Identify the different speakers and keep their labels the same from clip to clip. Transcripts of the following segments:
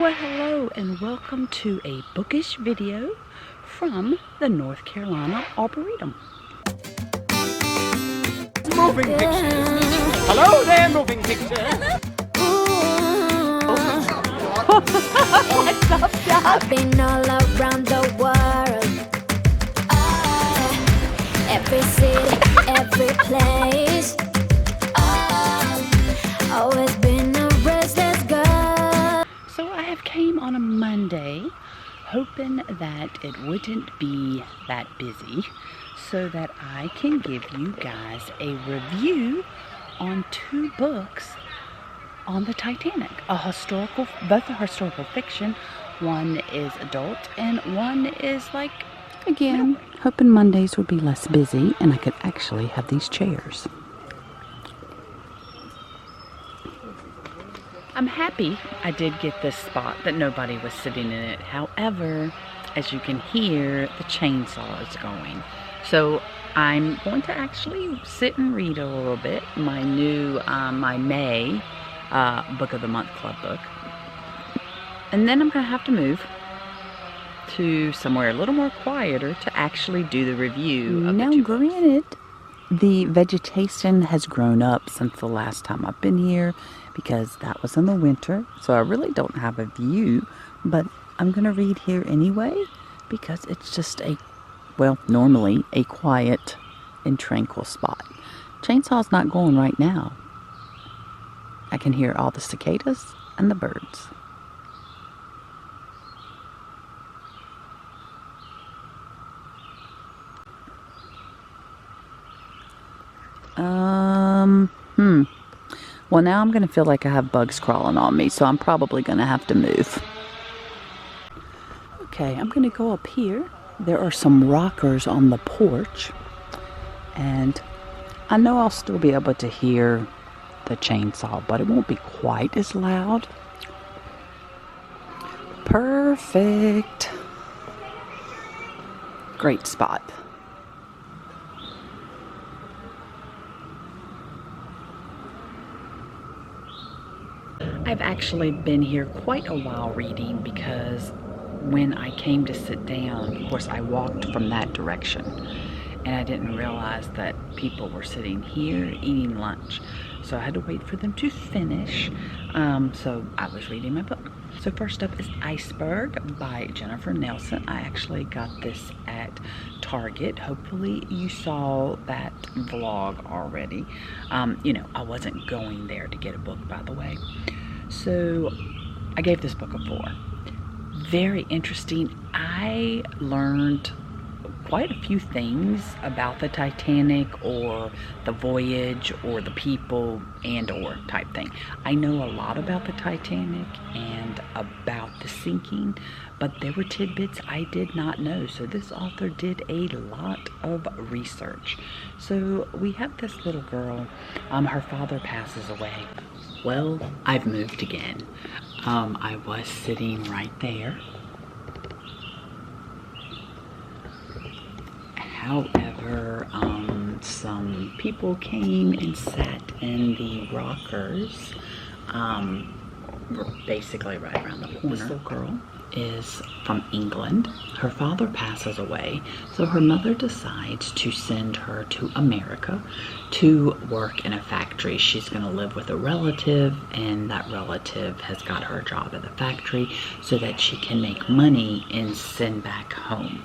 Speaker 1: Well, hello and welcome to a bookish video from the North Carolina Arboretum.
Speaker 2: Moving pictures. Hello there, moving pictures.
Speaker 1: What's up, Doc?
Speaker 3: I've been all around the world. Every city, every place. Always been a restless girl.
Speaker 1: So I have came on a Monday hoping that it wouldn't be that busy so that I can give you guys a review on two books on the Titanic. Both are historical fiction. One is adult and one is like, again, hoping Mondays would be less busy and I could actually have these chairs. I'm happy I did get this spot that nobody was sitting in it. However, as you can hear, the chainsaw is going. So I'm going to actually sit and read a little bit. My new, my May Book of the Month Club book. And then I'm going to have to move to somewhere a little more quieter to actually do the review of the two books. Now, granted, the vegetation has grown up since the last time I've been here because that was in the winter, so I really don't have a view, but I'm going to read here anyway because it's just normally a quiet and tranquil spot. Chainsaw's not going right now. I can hear all the cicadas and the birds. Well, now I'm going to feel like I have bugs crawling on me, so I'm probably going to have to move. Okay, I'm going to go up here. There are some rockers on the porch, and I know I'll still be able to hear the chainsaw, but it won't be quite as loud. Perfect. Great spot. I've actually been here quite a while reading because when I came to sit down, of course I walked from that direction and I didn't realize that people were sitting here eating lunch. So I had to wait for them to finish. So I was reading my book. So first up is Iceberg by Jennifer Nelson. I actually got this at Target. Hopefully you saw that vlog already. You know, I wasn't going there to get a book, by the way. So I gave this book a 4. Very interesting. I learned quite a few things about the Titanic or the voyage or the people and or type thing. I know a lot about the Titanic and about the sinking, but there were tidbits I did not know. So this author did a lot of research. So we have this little girl, her father passes away. Well, I've moved again. I was sitting right there. However, some people came and sat in the rockers, basically right around the corner. This little girl is from England. Her father passes away, so her mother decides to send her to America to work in a factory. She's going to live with a relative, and that relative has got her a job at the factory so that she can make money and send back home.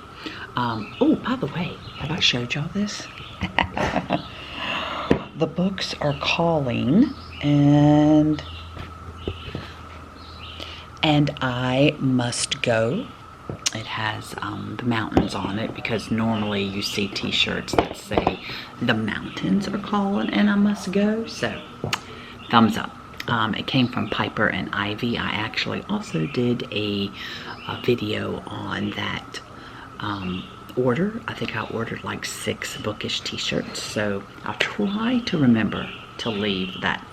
Speaker 1: Oh, by the way, have I showed y'all this? The books are calling, and I must go. It has the mountains on it because normally you see t-shirts that say the mountains are calling and I must go. So thumbs up. It came from Piper and Ivy. I actually also did a video on that order. I think I ordered like 6 bookish t-shirts, so I'll try to remember to leave that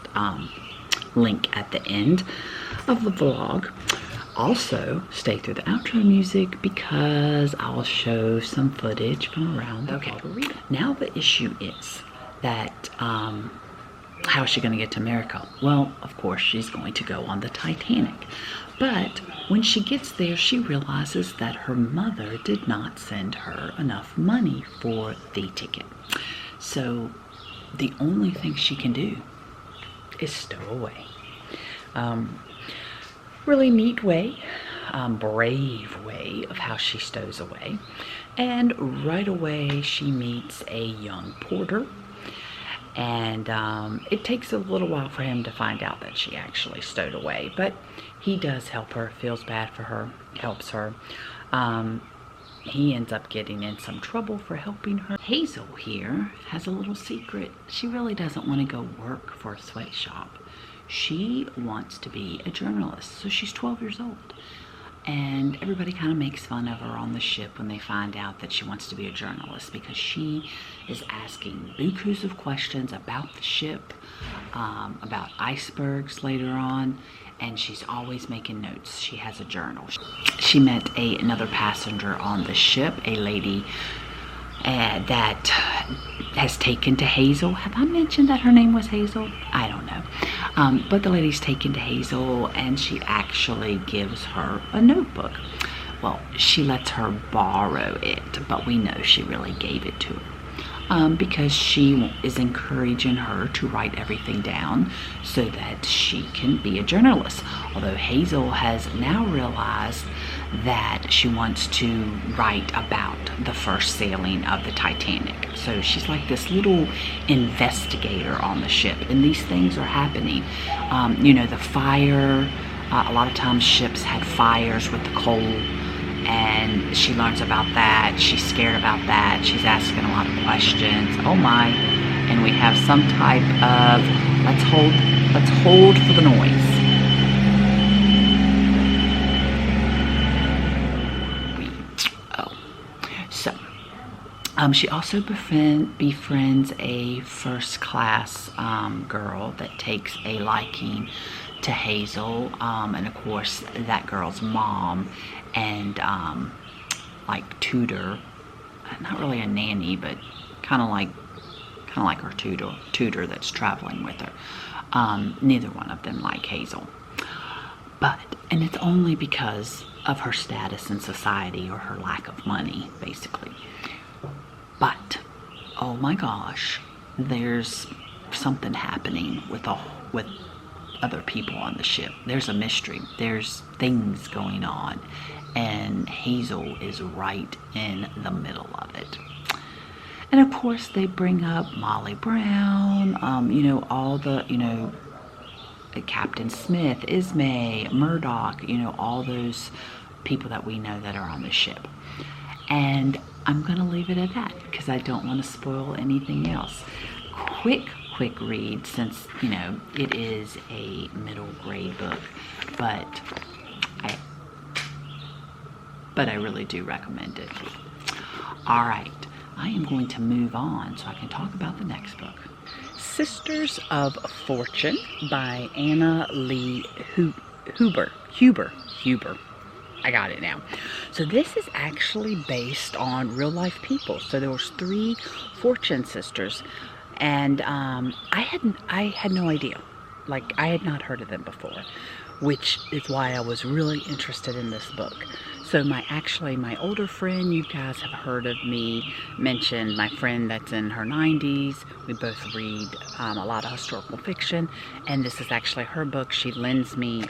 Speaker 1: link at the end of the vlog. Also, stay through the outro music because I'll show some footage from around the Arboretum. Now the issue is that how is she going to get to America? Well, of course she's going to go on the Titanic. But when she gets there, she realizes that her mother did not send her enough money for the ticket. So the only thing she can do is stow away. Really neat way, brave way of how she stows away. And right away she meets a young porter. And it takes a little while for him to find out that she actually stowed away. But he does help her, feels bad for her, helps her. He ends up getting in some trouble for helping her. Hazel here has a little secret. She really doesn't want to go work for a sweatshop. She wants to be a journalist. So she's 12 years old. And everybody kind of makes fun of her on the ship when they find out that she wants to be a journalist, because she is asking bukus of questions about the ship, about icebergs later on, and she's always making notes. She has a journal. She met another passenger on the ship, a lady that has taken to Hazel. Have I mentioned that her name was Hazel? I don't know. But the lady's taken to Hazel, and she actually gives her a notebook. Well, she lets her borrow it, but we know she really gave it to her. Because she is encouraging her to write everything down so that she can be a journalist. Although Hazel has now realized that she wants to write about the first sailing of the Titanic. So she's like this little investigator on the ship, and these things are happening. You know, the fire, a lot of times ships had fires with the coal, and she learns about that. She's scared about that. She's asking a lot of questions. Oh my. And we have some type of, let's hold for the noise. She also befriends a first-class girl that takes a liking to Hazel, and of course that girl's mom and like tutor, not really a nanny, but kind of like her tutor that's traveling with her. Neither one of them like Hazel, and it's only because of her status in society or her lack of money, basically. But, oh my gosh, there's something happening with other people on the ship. There's a mystery. There's things going on. And Hazel is right in the middle of it. And of course, they bring up Molly Brown, you know, all the, you know, Captain Smith, Ismay, Murdoch, you know, all those people that we know that are on the ship. And I'm going to leave it at that because I don't want to spoil anything else. Quick read, since, you know, it is a middle grade book, but I really do recommend it. All right, I am going to move on so I can talk about the next book. Sisters of Fortune by Anna Lee Huber. I got it now. So this is actually based on real life people. So there was 3 Fortune sisters, and I had no idea. Like, I had not heard of them before, which is why I was really interested in this book. So my older friend, you guys have heard of me mention my friend that's in her 90s. We both read a lot of historical fiction, and this is actually her book. She lends me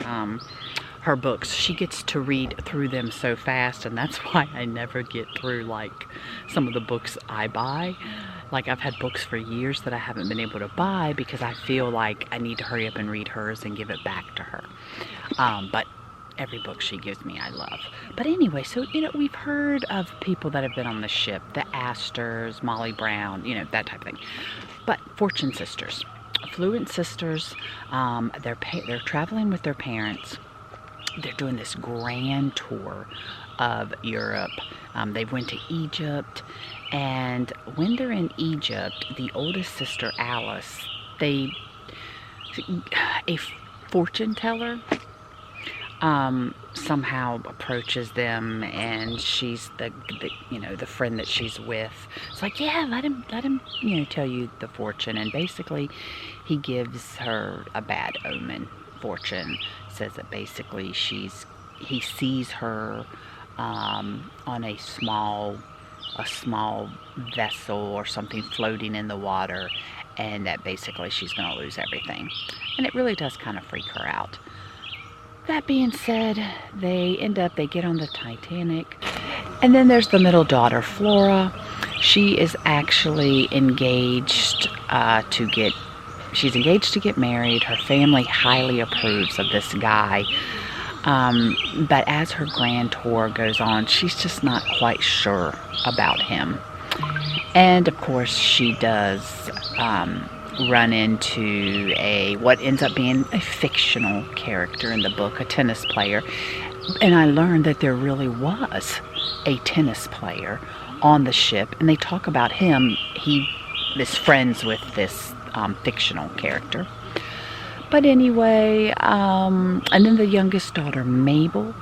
Speaker 1: her books. She gets to read through them so fast, and that's why I never get through like some of the books I buy. Like, I've had books for years that I haven't been able to buy because I feel like I need to hurry up and read hers and give it back to her. But every book she gives me I love. But anyway, so, you know, we've heard of people that have been on the ship, the Astors, Molly Brown, you know, that type of thing. But Fortune sisters, affluent sisters, they're traveling with their parents. They're doing this grand tour of Europe. They went to Egypt, and when they're in Egypt, the oldest sister, Alice, a fortune teller somehow approaches them, and she's the friend that she's with. It's like, yeah, let him you know, tell you the fortune. And basically he gives her a bad omen Fortune says that basically he sees her on a small vessel or something floating in the water, and that basically she's going to lose everything. And it really does kind of freak her out. That being said, they get on the Titanic, and then there's the middle daughter, Flora. She is actually engaged she's engaged to get married. Her family highly approves of this guy. But as her grand tour goes on, she's just not quite sure about him. And of course, she does run into what ends up being a fictional character in the book, a tennis player. And I learned that there really was a tennis player on the ship, and they talk about him. He is friends with this fictional character. But anyway, and then the youngest daughter, Mabel,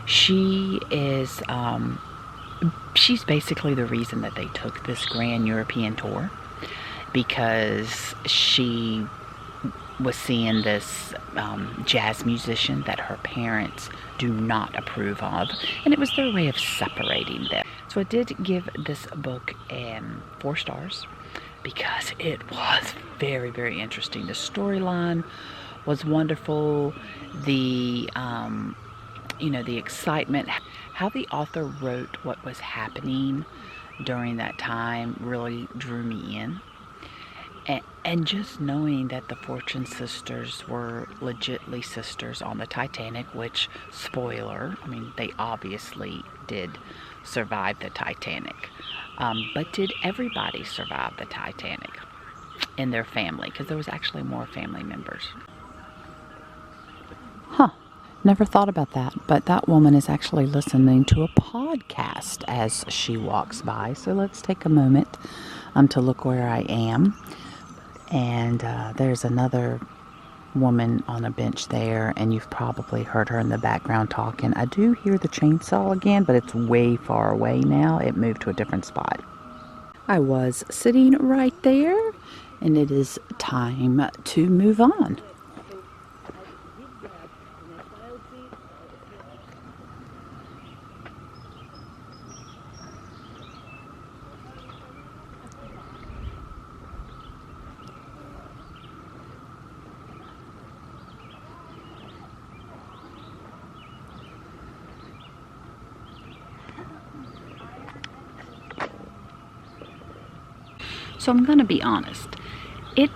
Speaker 1: she is, she's basically the reason that they took this grand European tour, because she was seeing this jazz musician that her parents do not approve of, and it was their way of separating them. So I did give this book 4 stars, because it was very, very interesting. The storyline was wonderful. The, the excitement, how the author wrote what was happening during that time really drew me in. And just knowing that the Fortune sisters were legitly sisters on the Titanic, which, spoiler, I mean, they obviously did survive the Titanic. But did everybody survive the Titanic in their family? Because there was actually more family members. Huh. Never thought about that. But that woman is actually listening to a podcast as she walks by. So let's take a moment to look where I am. And there's another woman on a bench there, and you've probably heard her in the background talking. I do hear the chainsaw again, but it's way far away now. It moved to a different spot. I was sitting right there, and it is time to move on. So I'm going to be honest, it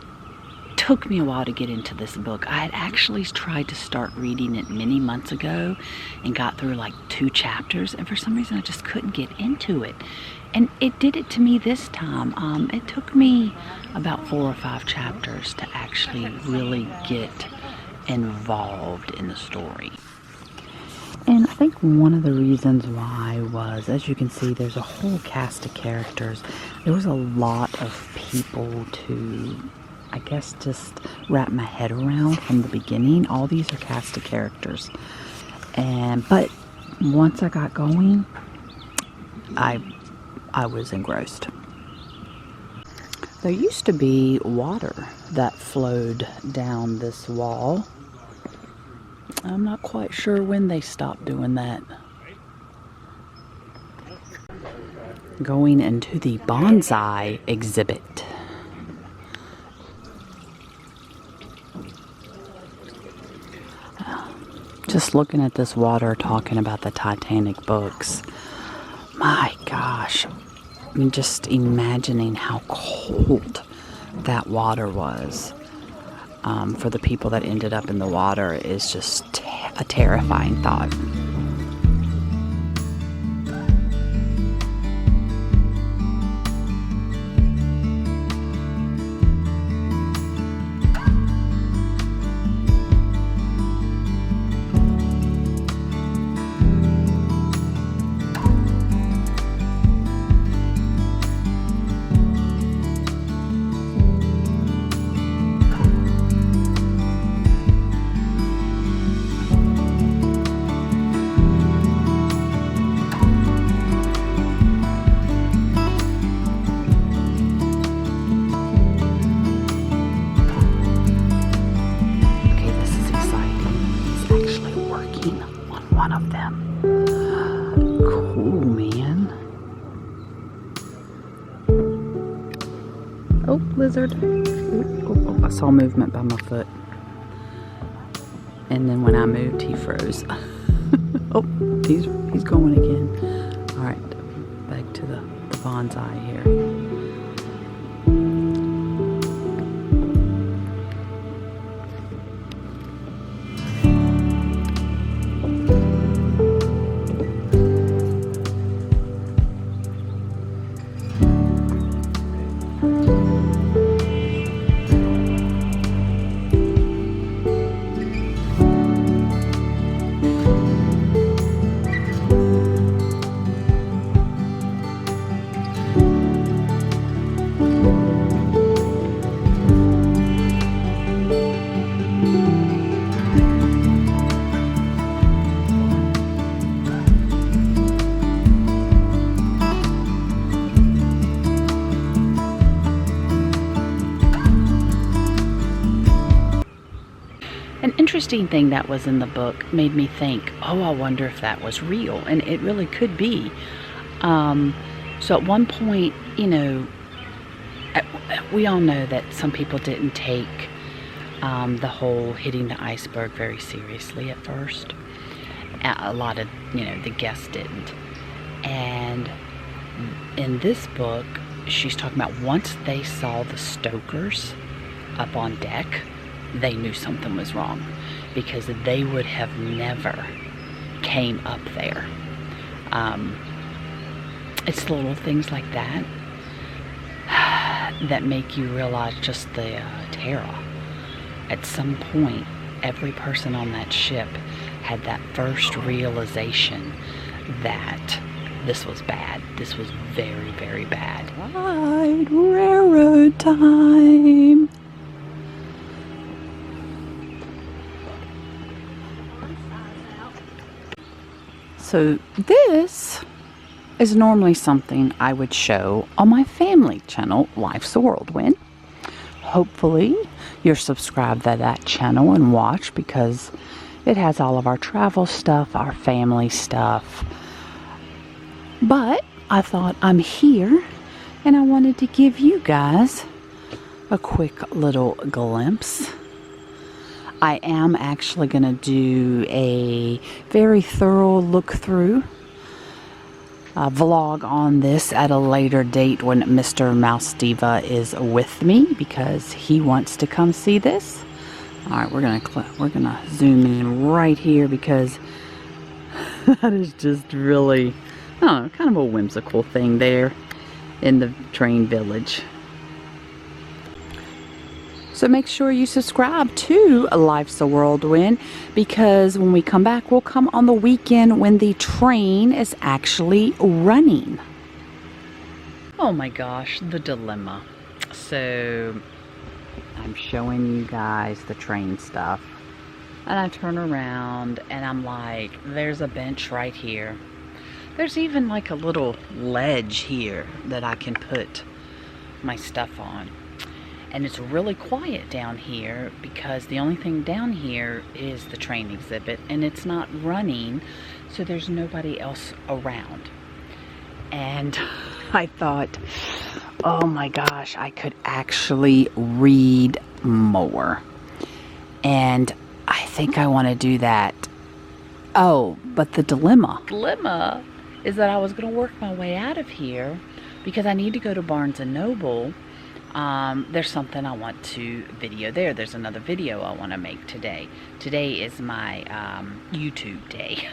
Speaker 1: took me a while to get into this book. I had actually tried to start reading it many months ago and got through like 2 chapters, and for some reason I just couldn't get into it. And it did it to me this time. It took me about 4 or 5 chapters to actually really get involved in the story. And I think one of the reasons why was, as you can see, there's a whole cast of characters. There was a lot of people to, I guess, just wrap my head around from the beginning. All these are cast of characters. But once I got going, I was engrossed. There used to be water that flowed down this wall. I'm not quite sure when they stopped doing that. Going into the Bonsai exhibit. Just looking at this water, talking about the Titanic books. My gosh. I mean, just imagining how cold that water was. For the people that ended up in the water is just a terrifying thought. Cool, man. Oh, lizard. Oh, I saw movement by my foot. And then when I moved, he froze. Oh, he's going again. All right, back to the bonsai here. An interesting thing that was in the book made me think, oh, I wonder if that was real. And it really could be. So at one point, you know, we all know that some people didn't take the whole hitting the iceberg very seriously at first. A lot of, you know, the guests didn't. And in this book, she's talking about once they saw the stokers up on deck, they knew something was wrong, because they would have never came up there. It's the little things like that that make you realize just the terror. At some point, every person on that ship had that first realization that this was bad. This was very, very bad. Right, railroad time. So this is normally something I would show on my family channel, Life's a Whirlwind. Hopefully you're subscribed to that channel and watch, because it has all of our travel stuff, our family stuff. But I thought I'm here and I wanted to give you guys a quick little glimpse. I am actually going to do a very thorough look through vlog on this at a later date when Mr. Mouse Diva is with me, because he wants to come see this. All right, we're gonna zoom in right here, because that is just really, I don't know, kind of a whimsical thing there in the train village. So make sure you subscribe to Life's a Whirlwind, because when we come back, we'll come on the weekend when the train is actually running. Oh my gosh, the dilemma. So I'm showing you guys the train stuff, and I turn around and I'm like, there's a bench right here. There's even like a little ledge here that I can put my stuff on. And it's really quiet down here, because the only thing down here is the train exhibit, and it's not running, so there's nobody else around. And I thought, oh my gosh, I could actually read more. And I think I want to do that. Oh, but the dilemma is that I was going to work my way out of here, because I need to go to Barnes & Noble. There's something I want to video there. There's another video I want to make today. Today is my YouTube day.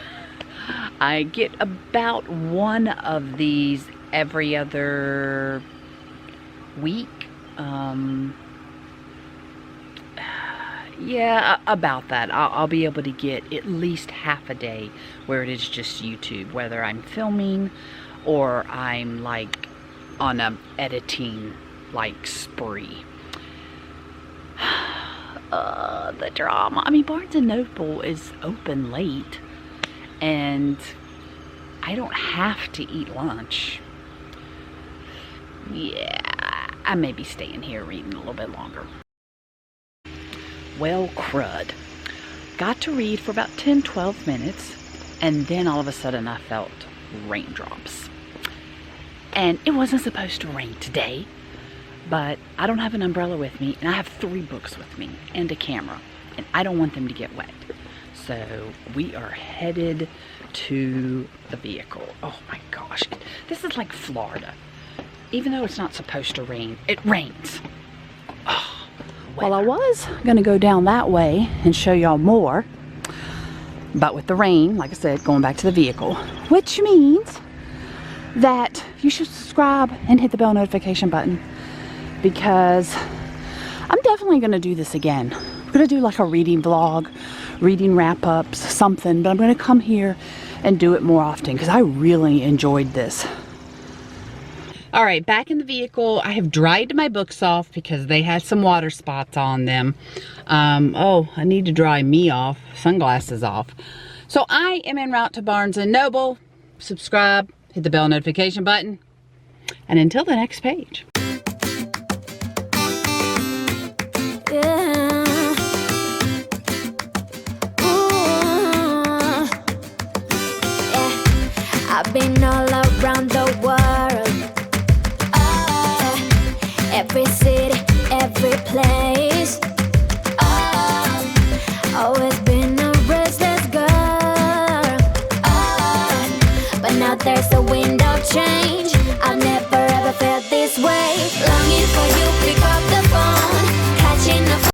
Speaker 1: I get about one of these every other week. Yeah, about that. I'll be able to get at least half a day where it is just YouTube, whether I'm filming or I'm like on a editing like spree. The drama. I mean, Barnes & Noble is open late, and I don't have to eat lunch. Yeah, I may be staying here reading a little bit longer. Well, crud. Got to read for about 10-12 minutes, And then all of a sudden I felt raindrops. And it wasn't supposed to rain today, but I don't have an umbrella with me, and I have 3 books with me and a camera, and I don't want them to get wet. So we are headed to the vehicle. Oh my gosh, this is like Florida. Even though it's not supposed to rain, it rains. Oh, well, I was gonna go down that way and show y'all more, but with the rain, like I said, going back to the vehicle, which means that you should subscribe and hit the bell notification button, because I'm definitely gonna do this again. I'm gonna do like a reading vlog, reading wrap-ups, something, but I'm gonna come here and do it more often because I really enjoyed this. All right, back in the vehicle. I have dried my books off because they had some water spots on them. Oh, I need to dry me off, sunglasses off. So I am en route to Barnes & Noble. Subscribe, hit the bell notification button, and until the next page.